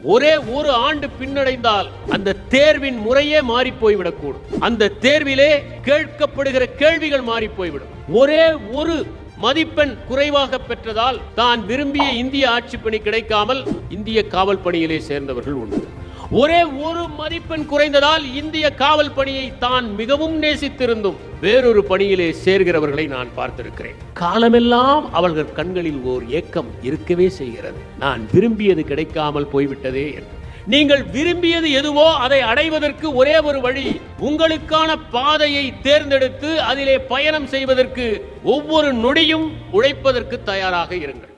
ஒரே ஒரு ஆண்டு பின்னடைந்தால் அந்த தேர்வின் முறையே மாறி போய்விடக்கூடும். அந்த தேர்விலே கேட்கப்படுகிற கேள்விகள் மாறி போய்விடும். ஒரே ஒரு மதிப்பெண் குறைவாக பெற்றதால் தான் விரும்பிய இந்திய ஆட்சி பணி கிடைக்காமல் இந்திய காவல் பணியிலே சேர்ந்தவர்கள் உண்டு. ஒரே ஒரு மதிப்பெண் குறைந்ததால் இந்திய காவல் பணியை தான் மிகவும் நேசித்திருந்தும் வேறொரு பணியிலே சேர்கிறவர்களை நான் பார்த்திருக்கிறேன். காலமெல்லாம் அவர்கள் கண்களில் ஓர் ஏக்கம் இருக்கவே செய்கிறது. நான் விரும்பியது கிடைக்காமல் போய்விட்டதே என்று. நீங்கள் விரும்பியது எதுவோ அதை அடைவதற்கு ஒரே ஒரு வழி, உங்களுக்கான பாதையை தேர்ந்தெடுத்து அதிலே பயணம் செய்வதற்கு ஒவ்வொரு நொடியும் உழைப்பதற்கு தயாராக இருங்கள்.